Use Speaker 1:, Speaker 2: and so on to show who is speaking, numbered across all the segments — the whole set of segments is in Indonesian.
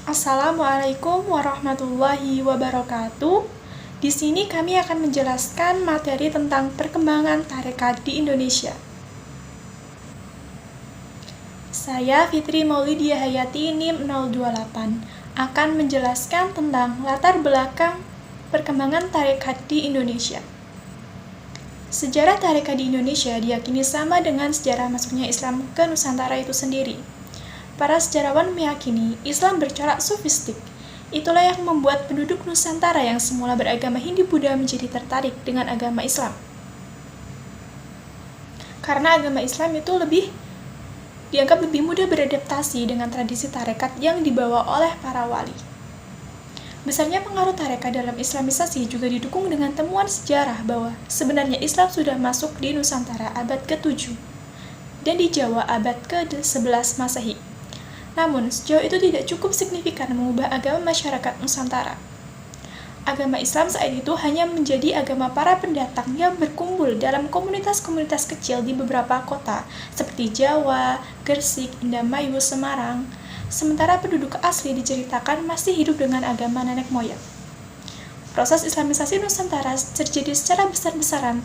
Speaker 1: Assalamualaikum warahmatullahi wabarakatuh. Di sini kami akan menjelaskan materi tentang perkembangan tarekat di Indonesia. Saya Fitri Maulidia Hayati NIM 028 akan menjelaskan tentang latar belakang perkembangan tarekat di Indonesia. Sejarah tarekat di Indonesia diyakini sama dengan sejarah masuknya Islam ke Nusantara itu sendiri. Para sejarawan meyakini Islam bercorak sufistik. Itulah yang membuat penduduk Nusantara yang semula beragama Hindu-Buddha menjadi tertarik dengan agama Islam. Karena agama Islam itu dianggap lebih mudah beradaptasi dengan tradisi tarekat yang dibawa oleh para wali. Besarnya pengaruh tarekat dalam Islamisasi juga didukung dengan temuan sejarah bahwa sebenarnya Islam sudah masuk di Nusantara abad ke-7 dan di Jawa abad ke-11 Masehi. Namun, sejauh itu tidak cukup signifikan mengubah agama masyarakat Nusantara. Agama Islam saat itu hanya menjadi agama para pendatang yang berkumpul dalam komunitas-komunitas kecil di beberapa kota, seperti Jawa, Gresik, Indramayu, Semarang. Sementara penduduk asli diceritakan masih hidup dengan agama nenek moyang. Proses Islamisasi Nusantara terjadi secara besar-besaran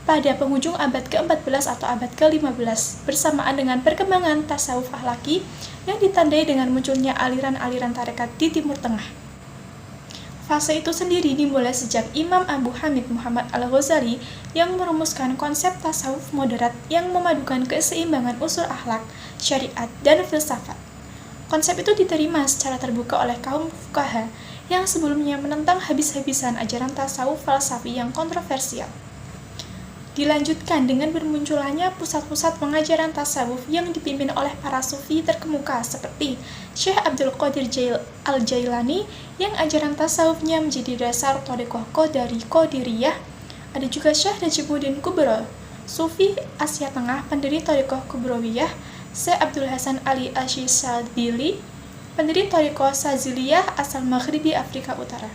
Speaker 1: pada penghujung abad ke-14 atau abad ke-15 bersamaan dengan perkembangan tasawuf akhlaki yang ditandai dengan munculnya aliran-aliran tarekat di Timur Tengah. Fase itu sendiri dimulai sejak Imam Abu Hamid Muhammad Al-Ghazali yang merumuskan konsep tasawuf moderat yang memadukan keseimbangan unsur akhlak, syariat, dan filsafat. Konsep itu diterima secara terbuka oleh kaum fuqaha yang sebelumnya menentang habis-habisan ajaran tasawuf falsafi yang kontroversial. Dilanjutkan dengan bermunculannya pusat-pusat pengajaran tasawuf yang dipimpin oleh para sufi terkemuka seperti Syekh Abdul Qadir Al-Jailani yang ajaran tasawufnya menjadi dasar thariqah Qadiriyah. Ada juga Syekh Najimuddin Kubro, sufi Asia Tengah pendiri thariqah Kubrowiyah, Syekh Abdul Hasan Ali Ash-Shadzili, pendiri thariqah Saziliyah asal Maghribi Afrika Utara.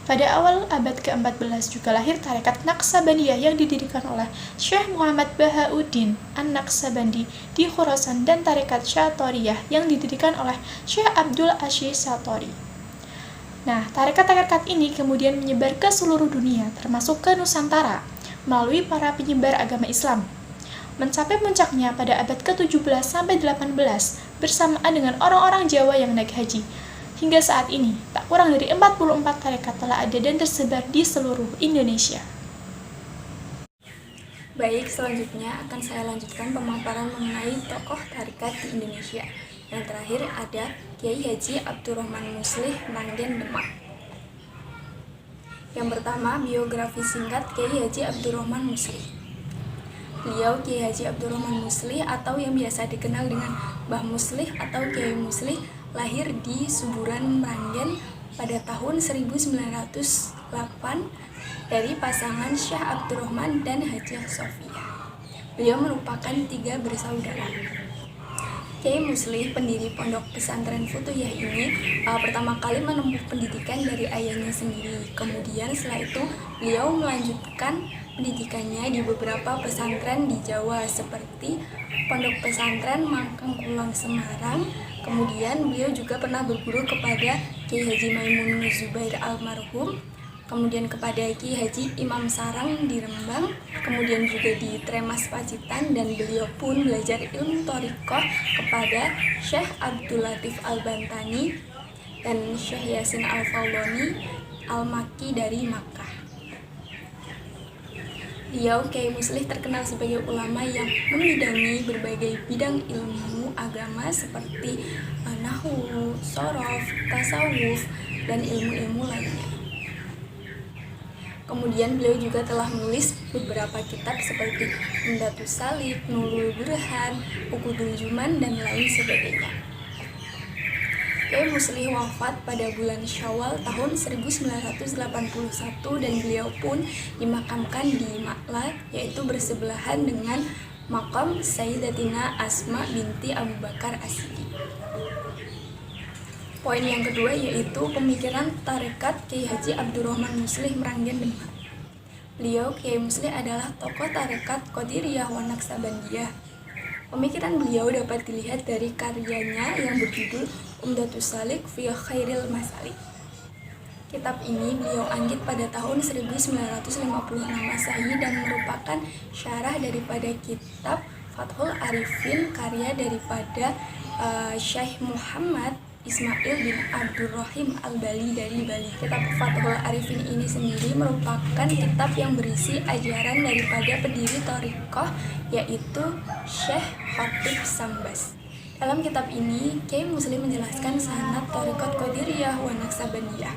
Speaker 1: Pada awal abad ke-14 juga lahir tarekat Naqsabandiyah yang didirikan oleh Syekh Muhammad Bahauddin An-Naqsabandi di Khurasan dan tarekat Syatoriyah yang didirikan oleh Syekh Abdul Aziz Syatori. Nah, tarekat-tarekat ini kemudian menyebar ke seluruh dunia, termasuk ke Nusantara, melalui para penyebar agama Islam. Mencapai puncaknya pada abad ke-17 sampai 18 bersamaan dengan orang-orang Jawa yang naik haji. Hingga saat ini, tak kurang dari 44 tarekat telah ada dan tersebar di seluruh Indonesia.
Speaker 2: Baik, selanjutnya akan saya lanjutkan pemaparan mengenai tokoh tarekat di Indonesia. Yang terakhir ada Kiai Haji Abdurrahman Muslih Manggen Demak. Yang pertama, biografi singkat Kiai Haji Abdurrahman Muslih. Beliau Kiai Haji Abdurrahman Muslih atau yang biasa dikenal dengan Mbah Muslih atau Kiai Muslih lahir di Suburan Meranggen pada tahun 1908 dari pasangan Syekh Abdurrahman dan Hajah Sofia. Beliau merupakan 3 bersaudara. Kiai Muslih, pendiri pondok pesantren Futuyah ini pertama kali menempuh pendidikan dari ayahnya sendiri. Kemudian setelah itu beliau melanjutkan pendidikannya di beberapa pesantren di Jawa seperti Pondok Pesantren Mangkang Kulon Semarang. Kemudian beliau juga pernah berguru kepada Kiai Haji Maimun Zubair almarhum, kemudian kepada Kiai Haji Imam Sarang di Rembang, kemudian juga di Tremas Pacitan, dan beliau pun belajar ilmu thariqah kepada Syekh Abdul Latif Al-Bantani dan Syekh Yasin Al-Fauloni Al-Makki dari Makkah. Beliau Kiai Muslih terkenal sebagai ulama yang membidangi berbagai bidang ilmu agama seperti nahwu, shorof, tasawuf, dan ilmu-ilmu lainnya. Kemudian beliau juga telah menulis beberapa kitab seperti Umdatus Salik, Nurul Burhan, Uqudul Juman, dan lain sebagainya. Kiai Muslih wafat pada bulan Syawal tahun 1981 dan beliau pun dimakamkan di Makla, yaitu bersebelahan dengan makam Sayyidatina Asma binti Abu Bakar As-Siddiq. Poin yang kedua yaitu pemikiran tarekat Kiai Haji Abdurrahman Muslih Meranggen Demak. Beliau Kiai Muslih adalah tokoh tarekat Qadiriyah wa Naqsabandiyah. Pemikiran beliau dapat dilihat dari karyanya yang berjudul Umdatus Salik fi Khairil Masalik. Kitab ini beliau anggit pada tahun 1956 Masehi dan merupakan syarah daripada kitab Fathul Arifin karya daripada Syekh Muhammad Ismail bin Abdurrahim Al-Bali dari Bali. Kitab Fathul Arifin ini sendiri merupakan kitab yang berisi ajaran daripada pendiri Thariqah, yaitu Syekh Khatib Sambas. Dalam kitab ini, Kiai Muslim menjelaskan sanad Thariqat Qadiriyah wa Naqsabandiyah.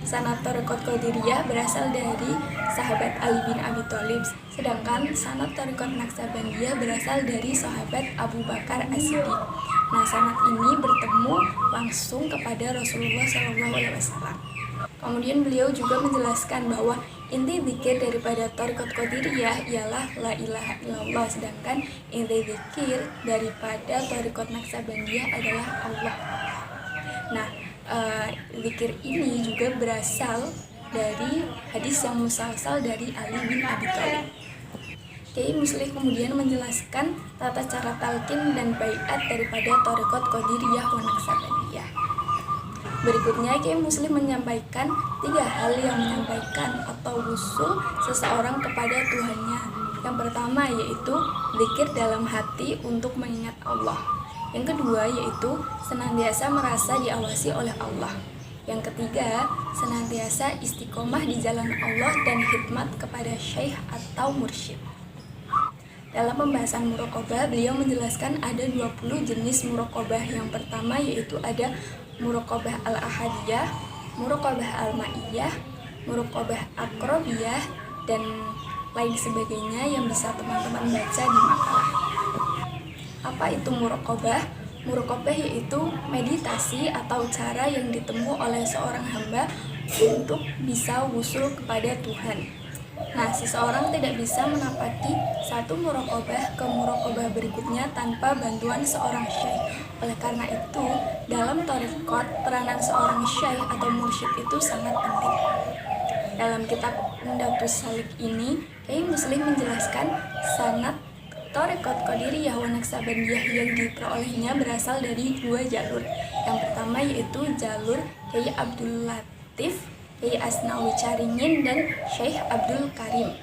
Speaker 2: Sanad Thariqat Qadiriyah berasal dari sahabat Ali bin Abi Thalib, sedangkan sanad Thariqat Naqsabandiyah berasal dari sahabat Abu Bakar As-Siddiq. Nah, sanad ini bertemu langsung kepada Rasulullah SAW. Kemudian beliau juga menjelaskan bahwa inti zikir daripada Thariqat Qadiriyah ialah la ilaha illallah, sedangkan inti zikir daripada Thariqat Naqsabandiyah adalah Allah. Nah, zikir ini juga berasal dari hadis yang musalsal dari Ali bin Abi Thalib. Kiai Muslim kemudian menjelaskan tata cara talqin dan baiat daripada Thariqat Qadiriyah wa Naqsabandiyah. Berikutnya, Kiai Muslim menyampaikan 3 hal yang menyampaikan atau wusul seseorang kepada Tuhannya. Yang pertama yaitu zikir dalam hati untuk mengingat Allah. Yang kedua yaitu senantiasa merasa diawasi oleh Allah. Yang ketiga, senantiasa istiqomah di jalan Allah dan khidmat kepada syekh atau mursyid. Dalam pembahasan muraqabah, beliau menjelaskan ada 20 jenis muraqabah. Yang pertama yaitu ada muraqabah al-ahadiyah, muraqabah al-ma'iyah, muraqabah akrobiyah, dan lain sebagainya yang bisa teman-teman baca di makalah. Apa itu muraqabah? Muraqabah yaitu meditasi atau cara yang ditempuh oleh seorang hamba untuk bisa wusul kepada Tuhan. Nah, seseorang tidak bisa menapaki satu muraqabah ke muraqabah berikutnya tanpa bantuan seorang syekh. Oleh karena itu, dalam thariqat, peranan seorang syekh atau mursyid itu sangat penting. Dalam kitab Umdatus Salik ini, Kiai Muslim menjelaskan sanad Thariqat Qadiriyah wa Naqsabandiyah yang diperolehnya berasal dari 2 jalur. Yang pertama yaitu jalur Kiai Abdul Latif, Kiai Asnawi Caringin, dan Syekh Abdul Karim.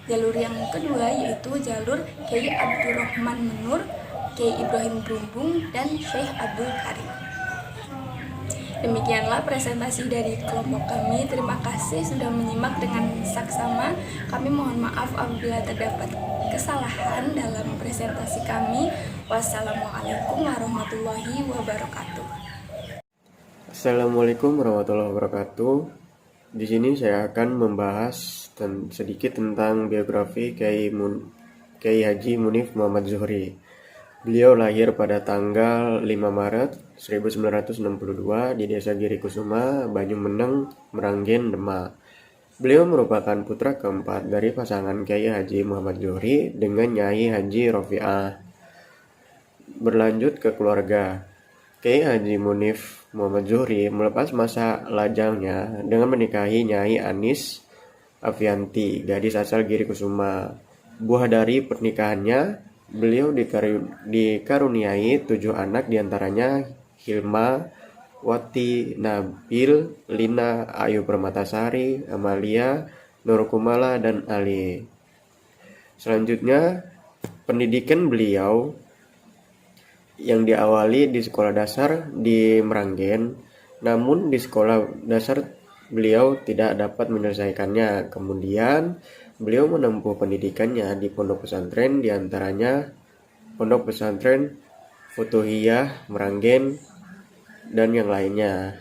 Speaker 2: Jalur yang kedua yaitu jalur Kiai Abdurrahman Menur, Kiai Ibrahim Brumbung, dan Syekh Abdul Karim. Demikianlah presentasi dari kelompok kami. Terima kasih sudah menyimak dengan saksama. Kami mohon maaf apabila terdapat kesalahan dalam presentasi kami. Wassalamualaikum warahmatullahi wabarakatuh.
Speaker 3: Assalamualaikum warahmatullahi wabarakatuh. Di sini saya akan membahas sedikit tentang biografi Kiai Haji Munif Muhammad Zuhri. Beliau lahir pada tanggal 5 Maret 1962 di Desa Giri Kusuma, Banyumeneng, Meranggen, Demak. Beliau merupakan putra keempat dari pasangan Kiai Haji Muhammad Zuhri dengan Nyai Haji Rofi'ah. Berlanjut ke keluarga. Kiai Haji Munif Muhammad Zuhri melepas masa lajangnya dengan menikahi Nyai Anis Afianti, gadis asal Giri Kusuma. Buah dari pernikahannya, beliau dikaruniai 7 anak, diantaranya Hilma, Wati, Nabil, Lina, Ayu Permatasari, Amalia, Nur Kumala, dan Ali. Selanjutnya, pendidikan beliau yang diawali di sekolah dasar di Meranggen, namun di sekolah dasar beliau tidak dapat menyelesaikannya. Kemudian beliau menempuh pendidikannya di pondok pesantren, diantaranya Pondok Pesantren Futuhiyah Meranggen dan yang lainnya.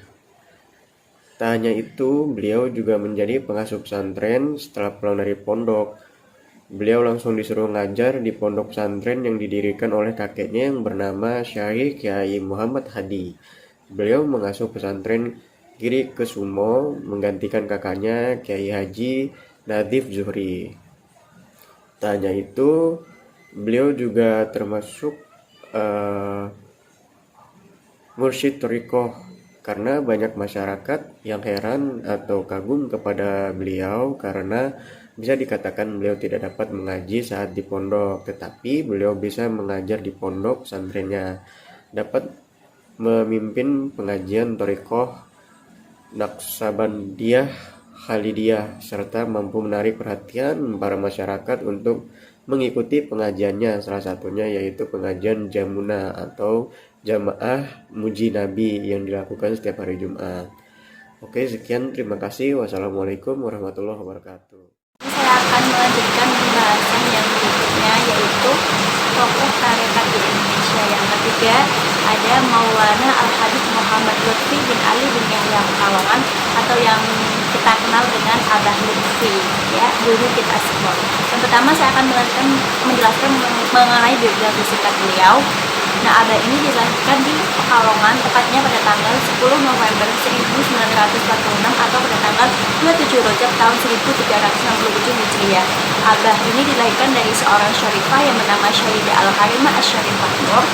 Speaker 3: Tak hanya itu, beliau juga menjadi pengasuh pesantren. Setelah pulang dari pondok, beliau langsung disuruh ngajar di pondok pesantren yang didirikan oleh kakeknya yang bernama Syekh Kiai Muhammad Hadi. Beliau mengasuh pesantren Giri Kusumo menggantikan kakaknya Kiai Haji Nadhif Zuhri. Tak hanya itu, beliau juga termasuk mursyid thariqah, karena banyak masyarakat yang heran atau kagum kepada beliau karena Bisa dikatakan beliau tidak dapat mengaji saat di pondok, tetapi beliau bisa mengajar di pondok pesantrennya, dapat memimpin pengajian Thariqah Naqsabandiyah Khalidiyah, serta mampu menarik perhatian para masyarakat untuk mengikuti pengajiannya, salah satunya yaitu pengajian Jamuna atau Jamaah Muji Nabi yang dilakukan setiap hari Jumat. Oke, sekian, terima kasih. Wassalamualaikum warahmatullahi wabarakatuh.
Speaker 2: Saya akan melanjutkan pembahasan yang berikutnya, yaitu tokoh tarekat di Indonesia. Yang ketiga ada Maulana Al-Habib Muhammad Lutfi bin Ali bin Yahya Pekalongan, atau yang kita kenal dengan Abah Lutfi, ya, guru kita semua. Yang pertama saya akan menjelaskan mengenai biografi singkat beliau. Nah, Abah ini dilahirkan di Pekalongan, tepatnya pada tanggal 10 November 1946 atau pada tanggal 27 Rajab tahun 1367 Hijriah. Abah ini dilahirkan dari seorang syarifah yang bernama Syahidah Al-Karimah Asy-Syarifah Nur.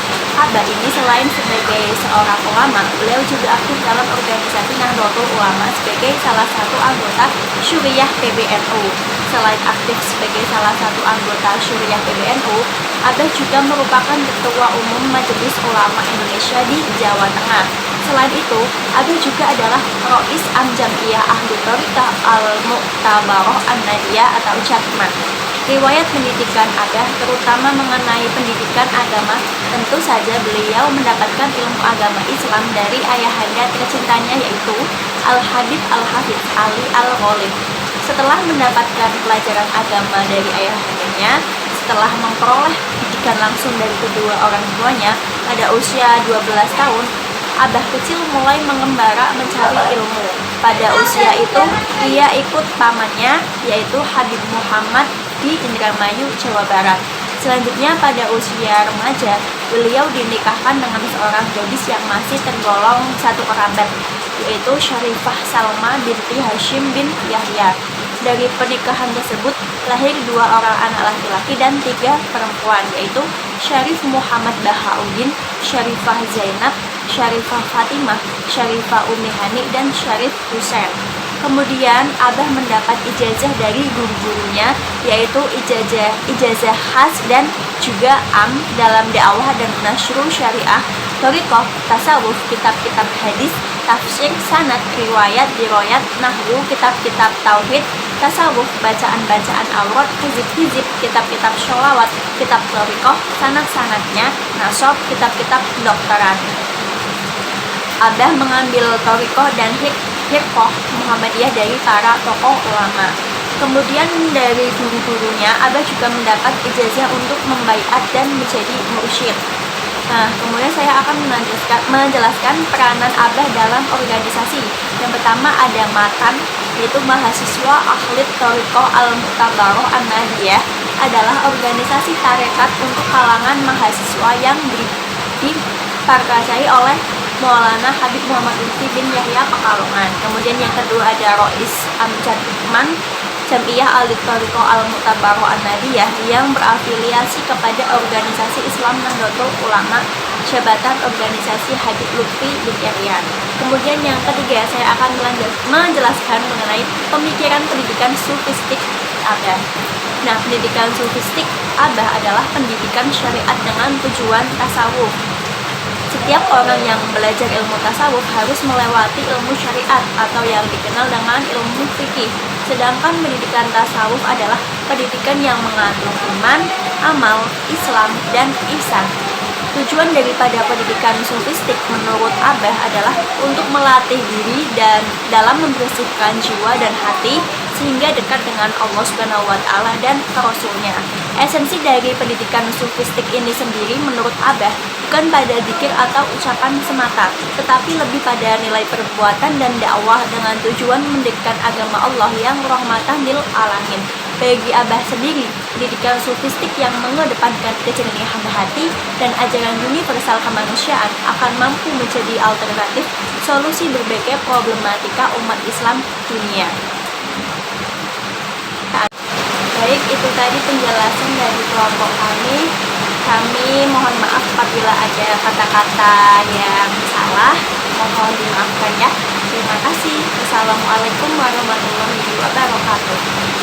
Speaker 2: Abah ini selain sebagai seorang ulama, beliau juga aktif dalam organisasi Nahdlatul Ulama sebagai salah satu anggota Syuriah PBNU. Selain aktif sebagai salah satu anggota Syuriah PBNU, Abah juga merupakan Ketua Umum Majelis Ulama Indonesia di Jawa Tengah. Selain itu, Abah juga adalah Rois Am-Jamiyah Ahlu Thariqah Al-Mu'tabaroh An-Nadiyah atau CHATMA. Riwayat pendidikan Abah terutama mengenai pendidikan agama, tentu saja beliau mendapatkan ilmu agama Islam dari ayahanda tercintanya, yaitu Al-Habib Al-Hafiz Ali Al-Ghalib. Setelah mendapatkan pelajaran agama dari ayahandanya, setelah memperoleh pendidikan langsung dari kedua orang tuanya pada usia 12 tahun, Abah kecil mulai mengembara mencari ilmu. Pada usia itu, ia ikut pamannya, yaitu Habib Muhammad di Indramayu, Jawa Barat. Selanjutnya pada usia remaja, beliau dinikahkan dengan seorang gadis yang masih tergolong satu kerabat, yaitu Syarifah Salma binti Hashim bin Yahya. Dari pernikahan tersebut lahir 2 orang anak laki-laki dan 3 perempuan, yaitu Syarif Muhammad Bahauddin, Syarifah Zainab, Syarifah Fatimah, Syarifah Umi Hani, dan Syarif Husain. Kemudian Abah mendapat ijazah dari guru-gurunya, yaitu ijazah khas dan juga am dalam dakwah dan nasrul syariah, thariqah, tasawuf, kitab-kitab hadis, tafsir, sanad, riwayat, diroyat, nahwu, kitab-kitab tauhid, tasawuf, bacaan-bacaan aurat, hizib-hizib, kitab-kitab sholawat, kitab thariqah, sanad-sanadnya, nasab, kitab-kitab kedokteran. Abah mengambil thariqah dan Hirqah Muhammadiyah dari para tokoh ulama. Kemudian dari guru-gurunya, Abah juga mendapat ijazah untuk membaiat dan menjadi mursyid. Nah, kemudian saya akan menjelaskan peranan Abah dalam organisasi. Yang pertama ada MATAN, yaitu Mahasiswa Akhlit Thariqah Al-Mu'tabaroh An-Nadiyah, adalah organisasi tarekat untuk kalangan mahasiswa yang diperkasai oleh Maulana Habib Muhammad Lutfi bin Yahya Pekalongan. Kemudian yang kedua ada Rois Am-Jamiyah Jamiyah Al-Thariqah Al-Mu'tabaroh An-Nadiyah yang berafiliasi kepada organisasi Islam Nahdlatul Ulama, jabatan organisasi Habib Lutfi bin Yahya. Kemudian yang ketiga saya akan menjelaskan mengenai pemikiran pendidikan sufistik Abah. Nah, pendidikan sufistik Abah adalah pendidikan syariat dengan tujuan tasawuf. Setiap orang yang belajar ilmu tasawuf harus melewati ilmu syariat atau yang dikenal dengan ilmu fikih. Sedangkan pendidikan tasawuf adalah pendidikan yang mengandung iman, amal, Islam, dan ihsan. Tujuan daripada pendidikan sufistik menurut Abah adalah untuk melatih diri dan dalam membersihkan jiwa dan hati sehingga dekat dengan Allah Subhanahu wa taala dan Rasulnya. Esensi dari pendidikan sufistik ini sendiri menurut Abah bukan pada zikir atau ucapan semata, tetapi lebih pada nilai perbuatan dan dakwah dengan tujuan mendekatkan agama Allah yang rahmatan lil alamin. Bagi Abah sendiri, pendidikan sufistik yang mengedepankan kejernihan hati dan ajaran universal kemanusiaan akan mampu menjadi alternatif solusi berbagai problematika umat Islam dunia. Baik, itu tadi penjelasan dari kelompok kami. Kami mohon maaf apabila ada kata-kata yang salah, mohon dimaafkan ya. Terima kasih. Wassalamualaikum warahmatullahi wabarakatuh.